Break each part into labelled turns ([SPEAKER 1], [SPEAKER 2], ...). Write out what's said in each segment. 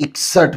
[SPEAKER 1] 61,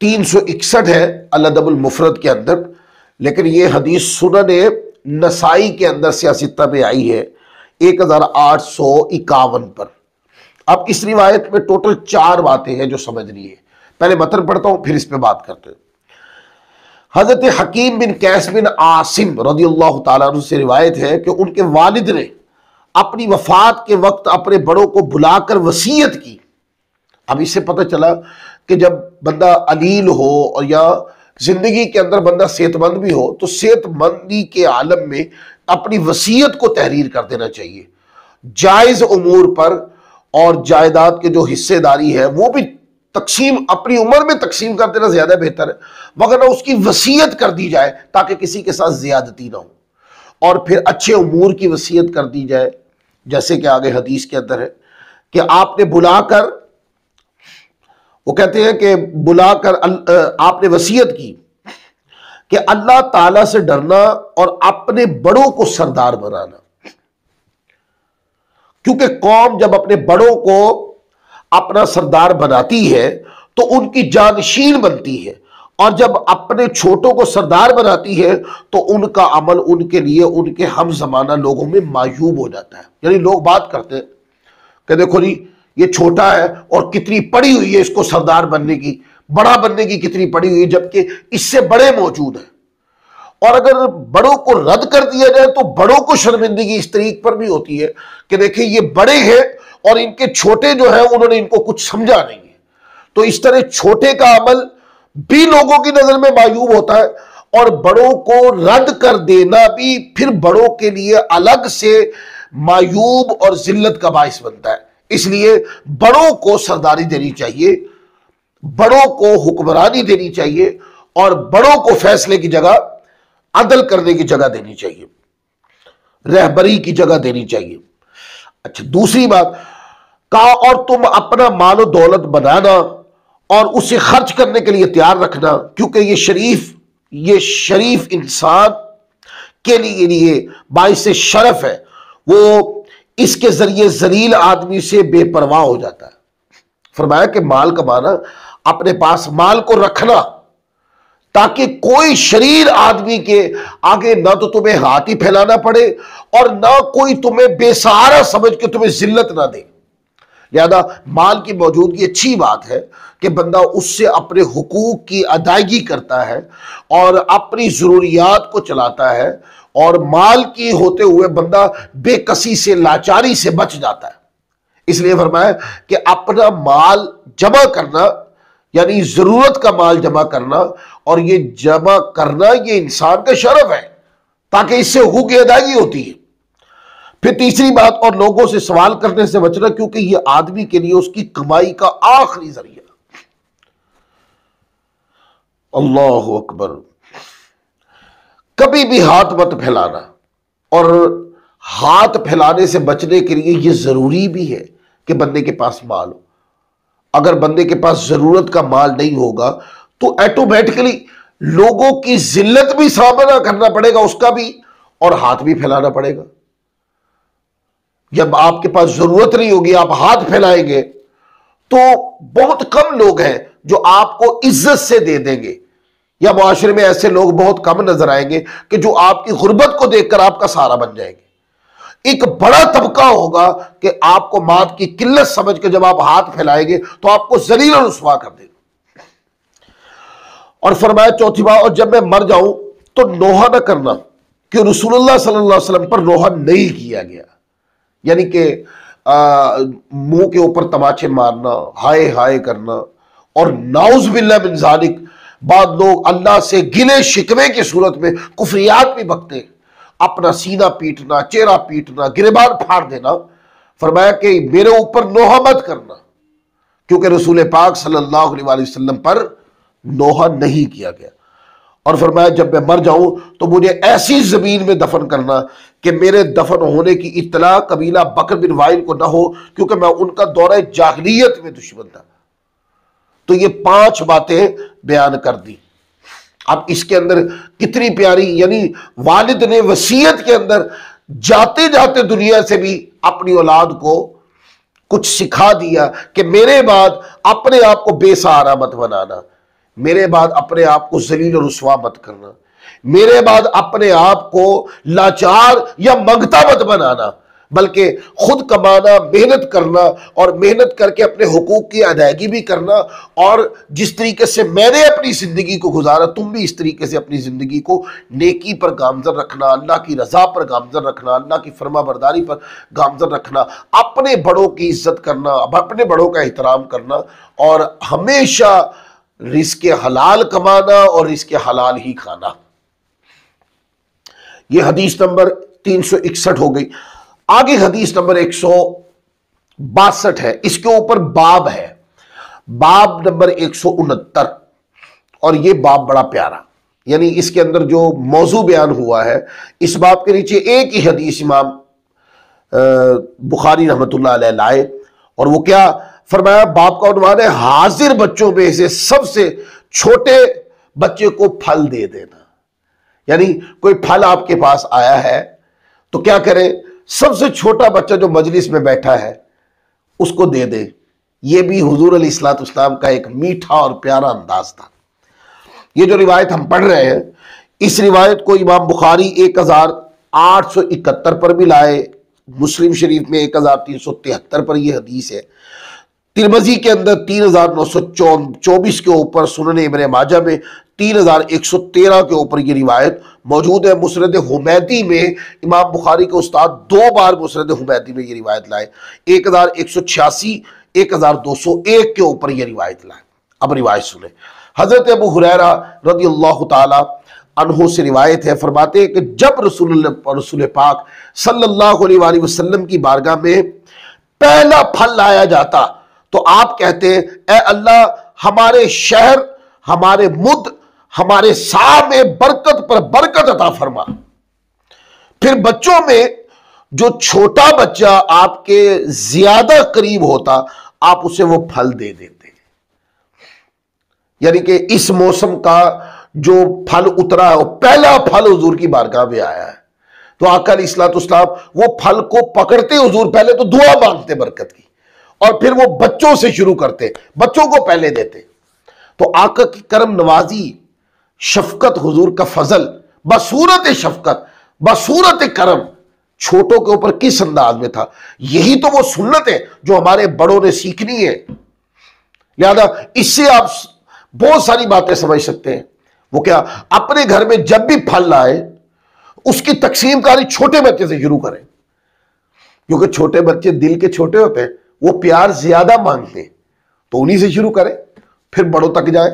[SPEAKER 1] 361 ہے الادب المفرد کے اندر، لیکن یہ حدیث سنن نسائی کے اندر سیاستہ میں آئی ہے 1851 پر۔ اب اس روایت میں ٹوٹل 4 باتیں ہیں جو سمجھنی ہے۔ پہلے متن پڑھتا ہوں پھر اس پہ بات کرتے ہیں۔ حضرت حکیم بن قیس بن عاصم رضی اللہ تعالیٰ عنہ سے روایت ہے کہ ان کے والد نے اپنی وفات کے وقت اپنے بڑوں کو بلا کر وصیت کی۔ اب اس سے پتہ چلا کہ جب بندہ علیل ہو اور یا زندگی کے اندر بندہ صحت مند بھی ہو تو صحت مندی کے عالم میں اپنی وصیت کو تحریر کر دینا چاہیے، جائز امور پر، اور جائیداد کے جو حصے داری ہے وہ بھی تقسیم اپنی عمر میں تقسیم کر دینا زیادہ بہتر ہے، مگر نہ اس کی وصیت کر دی جائے تاکہ کسی کے ساتھ زیادتی نہ ہو، اور پھر اچھے امور کی وصیت کر دی جائے، جیسے کہ آگے حدیث کے اندر ہے کہ آپ نے بلا کر، وہ کہتے ہیں کہ بلا کر آپ نے وصیت کی کہ اللہ تعالیٰ سے ڈرنا اور اپنے بڑوں کو سردار بنانا، کیونکہ قوم جب اپنے بڑوں کو اپنا سردار بناتی ہے تو ان کی جانشین بنتی ہے، اور جب اپنے چھوٹوں کو سردار بناتی ہے تو ان کا عمل ان کے لیے ان کے ہم زمانہ لوگوں میں معیوب ہو جاتا ہے۔ یعنی لوگ بات کرتے ہیں کہ دیکھو جی یہ چھوٹا ہے اور کتنی پڑی ہوئی ہے اس کو سردار بننے کی، بڑا بننے کی کتنی پڑی ہوئی ہے، جبکہ اس سے بڑے موجود ہیں۔ اور اگر بڑوں کو رد کر دیا جائے تو بڑوں کو شرمندگی اس طریق پر بھی ہوتی ہے کہ دیکھیں یہ بڑے ہیں اور ان کے چھوٹے جو ہیں انہوں نے ان کو کچھ سمجھا نہیں ہے، تو اس طرح چھوٹے کا عمل بھی لوگوں کی نظر میں معیوب ہوتا ہے، اور بڑوں کو رد کر دینا بھی پھر بڑوں کے لیے الگ سے معیوب اور ذلت کا باعث بنتا ہے۔ اس لیے بڑوں کو سرداری دینی چاہیے، بڑوں کو حکمرانی دینی چاہیے، اور بڑوں کو فیصلے کی جگہ، عدل کرنے کی جگہ دینی چاہیے، رہبری کی جگہ دینی چاہیے۔ اچھا، دوسری بات کہا اور تم اپنا مال و دولت بنانا اور اسے خرچ کرنے کے لیے تیار رکھنا، کیونکہ یہ شریف انسان کے لیے باعث شرف ہے، وہ اس کے ذریعے ذلیل آدمی سے بے پرواہ ہو جاتا ہے۔ فرمایا کہ مال کمانا، اپنے پاس مال کو رکھنا تاکہ کوئی شریر آدمی کے آگے نہ تو تمہیں ہاتھ ہی پھیلانا پڑے اور نہ کوئی تمہیں بے سہارا سمجھ کے تمہیں ذلت نہ دے۔ لہذا مال کی موجودگی اچھی بات ہے کہ بندہ اس سے اپنے حقوق کی ادائیگی کرتا ہے اور اپنی ضروریات کو چلاتا ہے، اور مال کی ہوتے ہوئے بندہ بے کسی سے، لاچاری سے بچ جاتا ہے۔ اس لیے فرمایا کہ اپنا مال جمع کرنا، یعنی ضرورت کا مال جمع کرنا، اور یہ جمع کرنا یہ انسان کا شرف ہے تاکہ اس سے حقوق کی ادائیگی ہوتی ہے۔ پھر تیسری بات، اور لوگوں سے سوال کرنے سے بچنا، کیونکہ یہ آدمی کے لیے اس کی کمائی کا آخری ذریعہ۔ اللہ اکبر۔ کبھی بھی ہاتھ مت پھیلانا، اور ہاتھ پھیلانے سے بچنے کے لیے یہ ضروری بھی ہے کہ بندے کے پاس مال ہو۔ اگر بندے کے پاس ضرورت کا مال نہیں ہوگا تو ایٹومیٹکلی لوگوں کی ذلت بھی سامنا کرنا پڑے گا، اس کا بھی، اور ہاتھ بھی پھیلانا پڑے گا۔ جب آپ کے پاس ضرورت نہیں ہوگی، آپ ہاتھ پھیلائیں گے تو بہت کم لوگ ہیں جو آپ کو عزت سے دے دیں گے، یا معاشرے میں ایسے لوگ بہت کم نظر آئیں گے کہ جو آپ کی غربت کو دیکھ کر آپ کا سہارا بن جائیں گے۔ ایک بڑا طبقہ ہوگا کہ آپ کو مات کی قلت سمجھ کے جب آپ ہاتھ پھیلائیں گے تو آپ کو ذلیل و رسوا کر دے گا۔ اور فرمایا چوتھی بات، اور جب میں مر جاؤں تو نوحہ نہ کرنا، کہ رسول اللہ صلی اللہ علیہ وسلم پر نوحہ نہیں کیا گیا، یعنی کہ منہ کے اوپر تماچے مارنا، ہائے ہائے کرنا، اور نعوذ باللہ من ذالک بعض لوگ اللہ سے گلے شکوے کی صورت میں کفریات بھی بکتے ہیں، اپنا سینہ پیٹنا، چہرہ پیٹنا، گریبان پھاڑ دینا۔ فرمایا کہ میرے اوپر نوحہ مت کرنا، کیونکہ رسول پاک صلی اللہ علیہ وسلم پر نوحہ نہیں کیا گیا۔ اور فرمایا جب میں مر جاؤں تو مجھے ایسی زمین میں دفن کرنا کہ میرے دفن ہونے کی اطلاع قبیلہ بکر بن وائل کو نہ ہو، کیونکہ میں ان کا دورہ جاہلیت میں دشمن تھا۔ تو یہ 5 باتیں بیان کر دی۔ اب اس کے اندر کتنی پیاری، یعنی والد نے وصیت کے اندر جاتے جاتے دنیا سے بھی اپنی اولاد کو کچھ سکھا دیا کہ میرے بعد اپنے آپ کو بے سہارا مت بنانا، میرے بعد اپنے آپ کو ذلیل و رسوا مت کرنا، میرے بعد اپنے آپ کو لاچار یا منگتا مت بنانا، بلکہ خود کمانا، محنت کرنا، اور محنت کر کے اپنے حقوق کی ادائیگی بھی کرنا، اور جس طریقے سے میں نے اپنی زندگی کو گزارا تم بھی اس طریقے سے اپنی زندگی کو نیکی پر گامزن رکھنا، اللہ کی رضا پر گامزن رکھنا، اللہ کی فرما برداری پر گامزن رکھنا، اپنے بڑوں کی عزت کرنا، اپنے بڑوں کا احترام کرنا، اور ہمیشہ رزق حلال کمانا اور رزق حلال ہی کھانا۔ یہ حدیث نمبر 361 ہو گئی۔ آگے حدیث نمبر 162 ہے، اس کے اوپر باب ہے، باب نمبر 169، اور یہ باب بڑا پیارا، یعنی اس کے اندر جو موضوع بیان ہوا ہے، اس باب کے نیچے ایک ہی حدیث امام بخاری رحمۃ اللہ علیہ لائے، اور وہ کیا فرمایا؟ باب کا عنوان ہے حاضر بچوں میں سے سب سے چھوٹے بچے کو پھل دے دینا۔ یعنی کوئی پھل آپ کے پاس آیا ہے تو کیا کریں؟ سب سے چھوٹا بچہ جو مجلس میں بیٹھا ہے اس کو دے دے۔ یہ بھی حضور علیہ الصلوۃ والسلام کا ایک میٹھا اور پیارا انداز تھا۔ یہ جو روایت ہم پڑھ رہے ہیں، اس روایت کو امام بخاری 1871 پر بھی لائے، مسلم شریف میں 1373 پر یہ حدیث ہے، ترمذی کے اندر 3924 کے اوپر، سنن ابن ماجہ میں 3113 کے اوپر یہ روایت موجود ہے۔ مسند حمیدی میں امام بخاری کے استاد 2 بار مسند حمیدی میں یہ روایت لائے، 1186 1201 کے اوپر یہ روایت لائے۔ اب روایت سنیں۔ حضرت ابو ہریرہ رضی اللہ تعالی عنہ سے روایت ہے، فرماتے ہیں کہ جب رسول پاک صلی اللہ علیہ وآلہ وسلم کی بارگاہ میں پہلا پھل لایا جاتا تو آپ کہتے ہیں اے اللہ ہمارے شہر، ہمارے مد، ہمارے سا میں برکت پر برکت عطا فرما۔ پھر بچوں میں جو چھوٹا بچہ آپ کے زیادہ قریب ہوتا آپ اسے وہ پھل دے دیتے۔ یعنی کہ اس موسم کا جو پھل اترا ہے وہ پہلا پھل حضور کی بارگاہ میں آیا ہے، تو آقا علیہ الصلوۃ والسلام وہ پھل کو پکڑتے، حضور پہلے تو دعا مانگتے برکت کی، اور پھر وہ بچوں سے شروع کرتے، بچوں کو پہلے دیتے۔ تو آقا کی کرم نوازی، شفقت، حضور کا فضل بصورت شفقت، بصورت کرم چھوٹوں کے اوپر کس انداز میں تھا۔ یہی تو وہ سنت ہے جو ہمارے بڑوں نے سیکھنی ہے۔ لہذا اس سے آپ بہت ساری باتیں سمجھ سکتے ہیں۔ وہ کیا؟ اپنے گھر میں جب بھی پھل لائے اس کی تقسیم کاری چھوٹے بچے سے شروع کریں، کیونکہ چھوٹے بچے دل کے چھوٹے ہوتے ہیں، وہ پیار زیادہ مانگتے ہیں، تو انہی سے شروع کریں، پھر بڑوں تک جائیں۔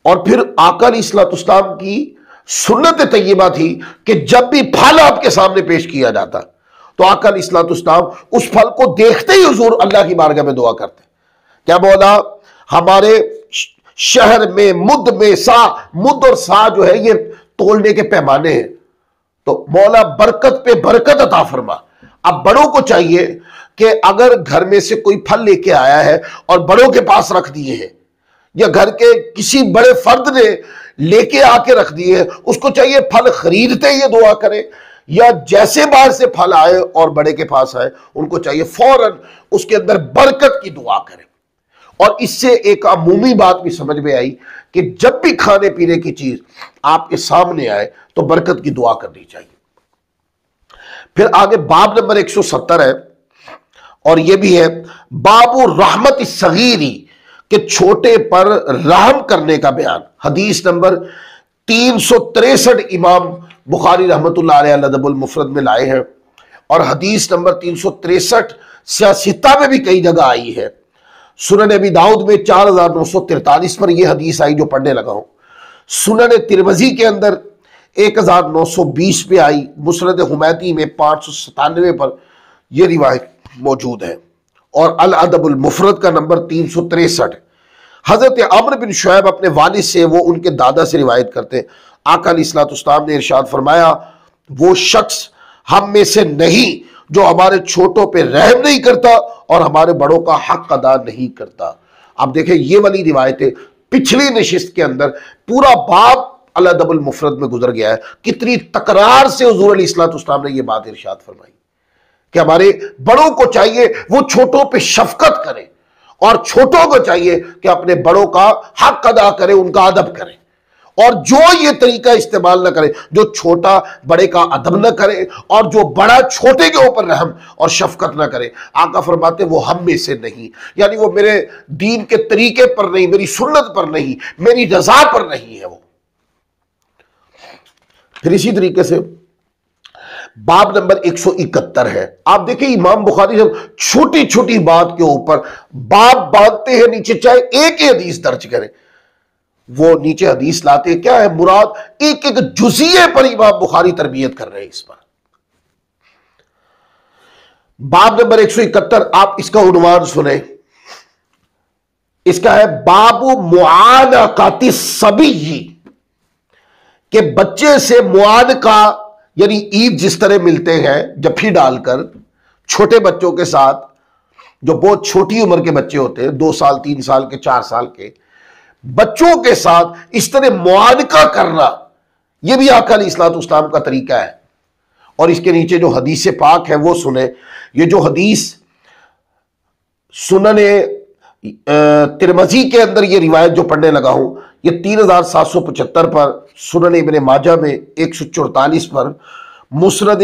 [SPEAKER 1] اور پھر آقا علیہ الصلوۃ والسلام کی سنت طیبہ تھی کہ جب بھی پھل آپ کے سامنے پیش کیا جاتا تو آقا علیہ الصلوۃ والسلام اس پھل کو دیکھتے ہی حضور اللہ کی بارگاہ میں دعا کرتے، کیا مولا ہمارے شہر میں مد اور سا جو ہے یہ تولنے کے پیمانے ہیں، تو مولا برکت پہ برکت عطا فرما۔ اب بڑوں کو چاہیے کہ اگر گھر میں سے کوئی پھل لے کے آیا ہے اور بڑوں کے پاس رکھ دیے ہیں، یا گھر کے کسی بڑے فرد نے لے کے آ کے رکھ دیے ہیں، اس کو چاہیے پھل خریدتے یہ دعا کرے، یا جیسے باہر سے پھل آئے اور بڑے کے پاس آئے ان کو چاہیے فوراً اس کے اندر برکت کی دعا کرے۔ اور اس سے ایک عمومی بات بھی سمجھ میں آئی کہ جب بھی کھانے پینے کی چیز آپ کے سامنے آئے تو برکت کی دعا کرنی چاہیے۔ پھر آگے باب نمبر 170 ہے، اور یہ بھی ہے باب رحمت الصغیری، کہ چھوٹے پر رحم کرنے کا بیان۔ حدیث نمبر 363 امام بخاری رحمت اللہ علیہ الادب المفرد میں لائے ہیں، اور حدیث نمبر 363 سیاستہ میں بھی کئی جگہ آئی ہے۔ سنن ابی داؤد میں 4943 پر یہ حدیث آئی جو پڑھنے لگا ہوں۔ سنن ترمذی کے اندر 1920 پہ آئی، مسند حمیدی میں 597 پر یہ روایت موجود ہے، اور الادب المفرد کا نمبر 363۔ حضرت عمرو بن شعیب اپنے والد سے، وہ ان کے دادا سے روایت کرتے، آقا علیہ الصلوۃ والسلام نے ارشاد فرمایا وہ شخص ہم میں سے نہیں جو ہمارے چھوٹوں پہ رحم نہیں کرتا اور ہمارے بڑوں کا حق ادا نہیں کرتا۔ اب دیکھیں یہ والی روایتیں پچھلی نشست کے اندر پورا باب الادب المفرد میں گزر گیا ہے، کتنی تکرار سے حضور علیہ الصلوۃ والسلام نے یہ بات ارشاد فرمائی کہ ہمارے بڑوں کو چاہیے وہ چھوٹوں پہ شفقت کریں اور چھوٹوں کو چاہیے کہ اپنے بڑوں کا حق ادا کرے، ان کا ادب کرے، اور جو یہ طریقہ استعمال نہ کرے، جو چھوٹا بڑے کا ادب نہ کرے اور جو بڑا چھوٹے کے اوپر رحم اور شفقت نہ کرے، آقا فرماتے وہ ہم میں سے نہیں، یعنی وہ میرے دین کے طریقے پر نہیں، میری سنت پر نہیں، میری رضا پر نہیں ہے وہ۔ پھر اسی طریقے سے باب نمبر 171 ہے، آپ دیکھیں امام بخاری جب چھوٹی چھوٹی بات کے اوپر باب باندھتے ہیں نیچے، چاہے ایک ہی حدیث درج کریں، وہ نیچے حدیث لاتے ہیں، کیا ہے مراد، ایک ایک جزیے پر امام بخاری تربیت کر رہے ہیں اس پر۔ باب نمبر 171، آپ اس کا عنوان سنیں، اس کا ہے باب معانقۃ الصبی، کہ بچے سے معانقہ یعنی عید جس طرح ملتے ہیں جپھی ڈال کر چھوٹے بچوں کے ساتھ، جو بہت چھوٹی عمر کے بچے ہوتے ہیں، 2 سال 3 سال کے 4 سال کے بچوں کے ساتھ اس طرح معانقہ کرنا، یہ بھی آقا علیہ الصلوۃ والسلام کا طریقہ ہے۔ اور اس کے نیچے جو حدیث پاک ہے وہ سنیں، یہ جو حدیث سنن ترمذی کے اندر یہ روایت جو پڑھنے لگا ہوں، یہ 3775 پر، سنن ابن ماجہ میں 144 پر، مسند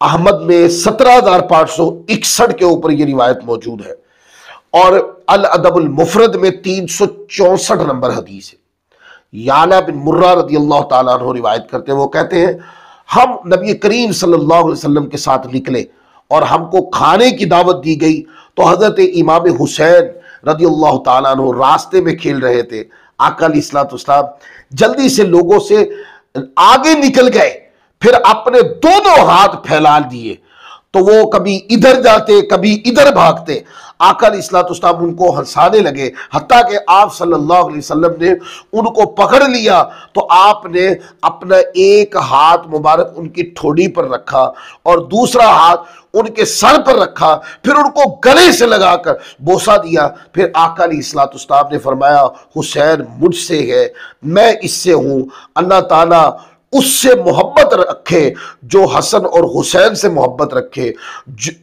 [SPEAKER 1] احمد میں 17561 کے اوپر یہ روایت موجود ہے، اور الادب المفرد میں 364 نمبر حدیث ہے۔ یعلا بن مرہ رضی اللہ تعالیٰ عنہ روایت کرتے ہیں، وہ کہتے ہیں ہم نبی کریم صلی اللہ علیہ وسلم کے ساتھ نکلے اور ہم کو کھانے کی دعوت دی گئی، تو حضرت امام حسین رضی اللہ تعالیٰ عنہ راستے میں کھیل رہے تھے۔ آقا علیہ الصلوۃ والسلام جلدی سے لوگوں سے آگے نکل گئے، پھر اپنے دونوں ہاتھ پھیلا دیے، تو وہ کبھی ادھر جاتے کبھی ادھر بھاگتے۔ آقا علیہ الصلوۃ والسلام ان کو ہنسانے لگے، حتیٰ کہ آپ صلی اللہ علیہ وسلم نے ان کو پکڑ لیا، تو آپ نے اپنا ایک ہاتھ مبارک ان کی ٹھوڑی پر رکھا اور دوسرا ہاتھ ان کے سر پر رکھا، پھر ان کو گلے سے لگا کر بوسہ دیا۔ پھر آقا علیہ الصلوۃ والسلام نے فرمایا حسین مجھ سے ہے، میں اس سے ہوں، اللہ تعالیٰ اس سے محبت رکھے جو حسن اور حسین سے محبت رکھے،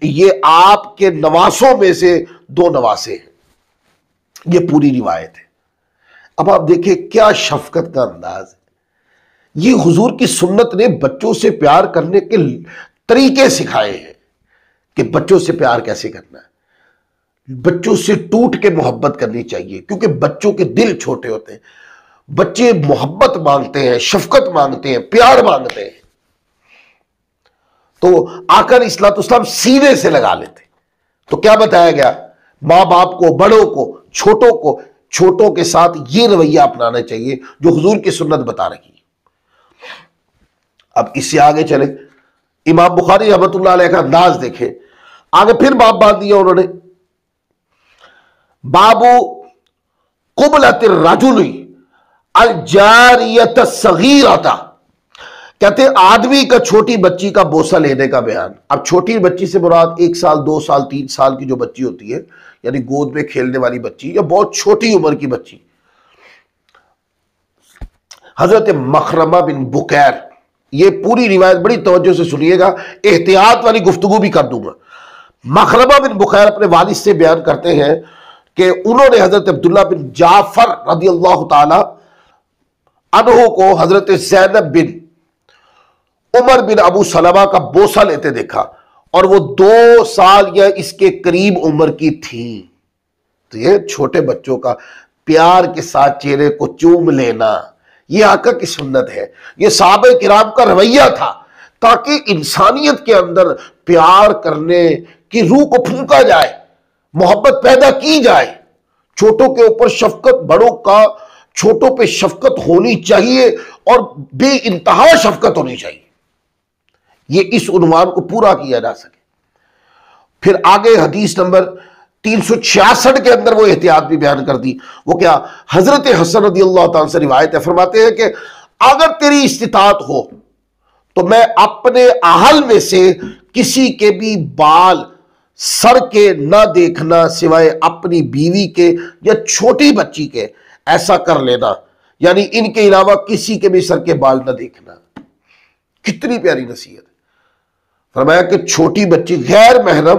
[SPEAKER 1] یہ آپ کے نواسوں میں سے 2 نواسے ہیں۔ یہ پوری روایت ہے۔ اب آپ دیکھیں کیا شفقت کا انداز ہے، یہ حضور کی سنت نے بچوں سے پیار کرنے کے طریقے سکھائے ہیں کہ بچوں سے پیار کیسے کرنا ہے، بچوں سے ٹوٹ کے محبت کرنی چاہیے، کیونکہ بچوں کے دل چھوٹے ہوتے ہیں، بچے محبت مانگتے ہیں، شفقت مانگتے ہیں، پیار مانگتے ہیں، تو آقا علیہ الصلوۃ والسلام سینے سے لگا لیتے۔ تو کیا بتایا گیا، ماں باپ کو، بڑوں کو، چھوٹوں کے ساتھ یہ رویہ اپنانا چاہیے جو حضور کی سنت بتا رہی ہے۔ اب اس سے آگے چلیں، امام بخاری رحمۃ اللہ علیہ کا انداز دیکھیں، آگے پھر باب باندھ دیا انہوں نے، باب قبلۃ الرجل الجاریۃ الصغیرۃ، کہتے ہیں آدمی کا چھوٹی بچی کا بوسہ لینے کا بیان۔ اب چھوٹی بچی سے مراد 1 سال 2 سال 3 سال کی جو بچی ہوتی ہے، یعنی گود میں کھیلنے والی بچی یا بہت چھوٹی عمر کی بچی۔ حضرت مخرمہ بن بکیر، یہ پوری روایت بڑی توجہ سے سنیے گا، احتیاط والی گفتگو بھی کر دوں گا۔ مخرمہ بن بکیر اپنے والد سے بیان کرتے ہیں کہ انہوں نے حضرت عبداللہ بن جعفر رضی اللہ تعالی عنہ کو حضرت زینب بن عمر بن ابو سلمہ کا بوسہ لیتے دیکھا، اور وہ 2 سال یا اس کے قریب عمر کی تھی۔ تو یہ چھوٹے بچوں کا پیار کے ساتھ چہرے کو چوم لینا، یہ آقا کی سنت ہے، یہ صحابہ کرام کا رویہ تھا، تاکہ انسانیت کے اندر پیار کرنے کی روح کو پھونکا جائے، محبت پیدا کی جائے، چھوٹوں کے اوپر شفقت، بڑوں کا چھوٹوں پہ شفقت ہونی چاہیے، اور بے انتہا شفقت ہونی چاہیے، یہ اس عنوان کو پورا کیا جا سکے۔ پھر آگے حدیث نمبر 366 کے اندر وہ احتیاط بھی بیان کر دی، وہ کیا، حضرت حسن رضی اللہ تعالیٰ سے روایت ہے، فرماتے ہیں کہ اگر تیری استطاعت ہو تو میں اپنے اہل میں سے کسی کے بھی بال سر کے نہ دیکھنا سوائے اپنی بیوی کے یا چھوٹی بچی کے، ایسا کر لینا، یعنی ان کے علاوہ کسی کے بھی سر کے بال نہ دیکھنا۔ کتنی پیاری نصیحت ہے۔ فرمایا کہ چھوٹی بچی غیر محرم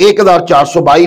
[SPEAKER 1] 1422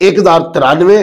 [SPEAKER 1] 1093,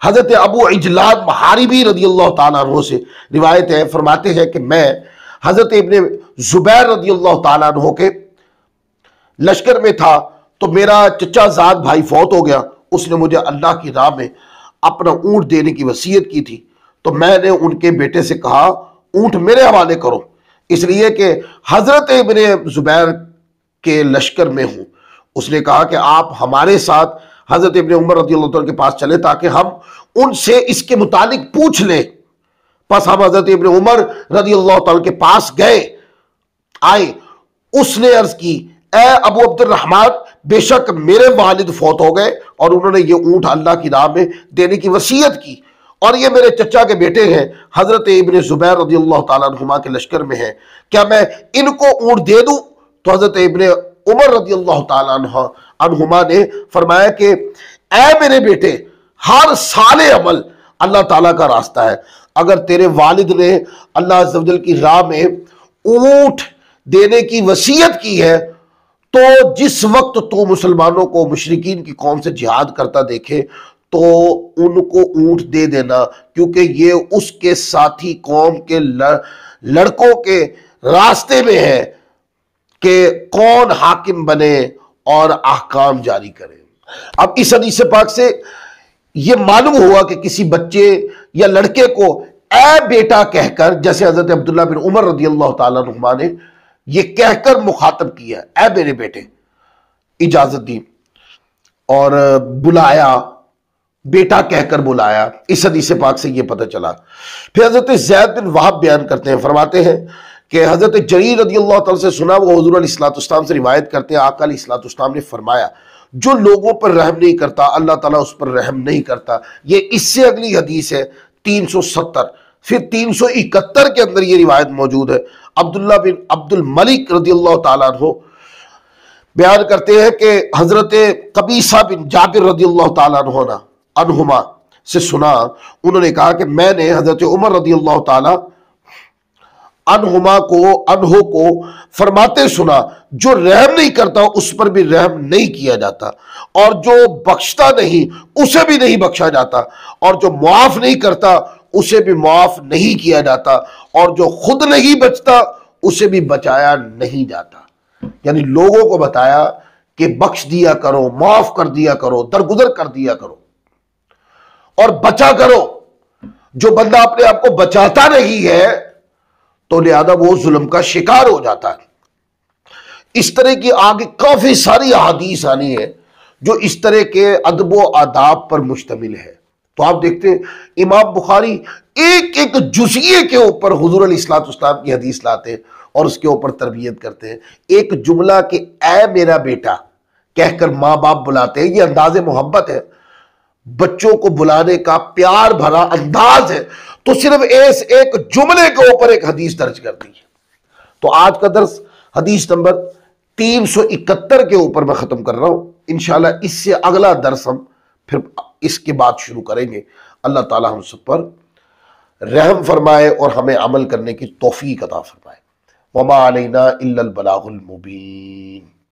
[SPEAKER 1] حضرت ابو عجلان محاربی رضی اللہ تعالیٰ عنہ سے روایت ہے، فرماتے ہیں کہ میں حضرت ابن زبیر رضی اللہ تعالیٰ عنہ کے لشکر میں تھا تو میرا چچا زاد بھائی فوت ہو گیا، اس نے مجھے اللہ کی راہ میں اپنا اونٹ دینے کی وصیت کی تھی، تو میں نے ان کے بیٹے سے کہا اونٹ میرے حوالے کرو، اس لیے کہ حضرت ابن زبیر کے لشکر میں ہوں۔ اس نے کہا کہ آپ ہمارے ساتھ حضرت ابن عمر رضی اللہ عنہ کے پاس چلے تاکہ ہم ان سے اس کے متعلق پوچھ لیں۔ پس ہم حضرت ابن عمر رضی اللہ تعالیٰ کے پاس آئے، اس نے عرض کی اے ابو عبد الرحمن، بے شک میرے والد فوت ہو گئے اور انہوں نے یہ اونٹ اللہ کی راہ میں دینے کی وصیت کی، اور یہ میرے چچا کے بیٹے ہیں حضرت ابن زبیر رضی اللہ تعالیٰ عنہما کے لشکر میں ہیں، کیا میں ان کو اونٹ دے دوں؟ تو حضرت ابن عمر رضی اللہ تعالیٰ عنہما نے فرمایا کہ اے میرے بیٹے، ہر سال عمل اللہ تعالیٰ کا راستہ ہے، اگر تیرے والد نے اللہ عز و جل کی راہ میں اونٹ دینے کی وصیت کی ہے تو جس وقت تو مسلمانوں کو مشرکین کی قوم سے جہاد کرتا دیکھے تو ان کو اونٹ دے دینا، کیونکہ یہ اس کے ساتھی قوم کے لڑکوں کے راستے میں ہے کہ کون حاکم بنے اور احکام جاری کرے۔ اب اس حدیث پاک سے یہ معلوم ہوا کہ کسی بچے یا لڑکے کو اے بیٹا کہہ کر، جیسے حضرت عبداللہ بن عمر رضی اللہ تعالیٰ عنہما نے یہ کہہ کر مخاطب کیا، اے میرے بیٹے، اجازت دی اور بلایا، بیٹا کہہ کر بلایا۔ اس حدیث پاک سے یہ پتہ چلا۔ پھر حضرت زید بن وہب بیان کرتے ہیں، فرماتے ہیں کہ حضرت جریر رضی اللہ تعالیٰ سے سنا، وہ حضور علیہ السلام سے روایت کرتے ہیں، آقا علیہ السلام نے فرمایا جو لوگوں پر رحم نہیں کرتا اللہ تعالیٰ اس پر رحم نہیں کرتا۔ یہ اس سے اگلی حدیث ہے 370۔ پھر 371 کے اندر یہ روایت موجود ہے، عبداللہ بن عبد الملک رضی اللہ تعالیٰ عنہ بیان کرتے ہیں کہ حضرت قبیصہ بن جابر رضی اللہ تعالیٰ عنہما سے سنا، انہوں نے کہا کہ میں نے حضرت عمر رضی اللہ تعالیٰ عنہ کو فرماتے سنا، جو رحم نہیں کرتا اس پر بھی رحم نہیں کیا جاتا، اور جو بخشتا نہیں اسے بھی نہیں بخشا جاتا، اور جو معاف نہیں کرتا اسے بھی معاف نہیں کیا جاتا، اور جو خود نہیں بچتا اسے بھی بچایا نہیں جاتا۔ یعنی لوگوں کو بتایا کہ بخش دیا کرو، معاف کر دیا کرو، درگزر کر دیا کرو اور بچا کرو۔ جو بندہ اپنے آپ کو بچاتا نہیں ہے تو لہذا وہ ظلم کا شکار ہو جاتا ہے۔ اس طرح کی آگے کافی ساری احادیث آنی ہے جو اس طرح کے ادب و آداب پر مشتمل ہے۔ تو آپ دیکھتے ہیں امام بخاری ایک ایک جزئیے کے اوپر حضور علیہ السلام کی حدیث لاتے ہیں اور اس کے اوپر تربیت کرتے ہیں۔ ایک جملہ کہ اے میرا بیٹا کہہ کر ماں باپ بلاتے ہیں، یہ انداز محبت ہے، بچوں کو بلانے کا پیار بھرا انداز ہے، تو صرف ایک جملے کے اوپر ایک حدیث درج کر دی ہے۔ تو آج کا درس حدیث نمبر 371 کے اوپر میں ختم کر رہا ہوں، انشاءاللہ اس سے اگلا درس ہم پھر اس کے بعد شروع کریں گے۔ اللہ تعالی ہم سب پر رحم فرمائے اور ہمیں عمل کرنے کی توفیق عطا فرمائے۔ وما علینا الا البلاغ المبین۔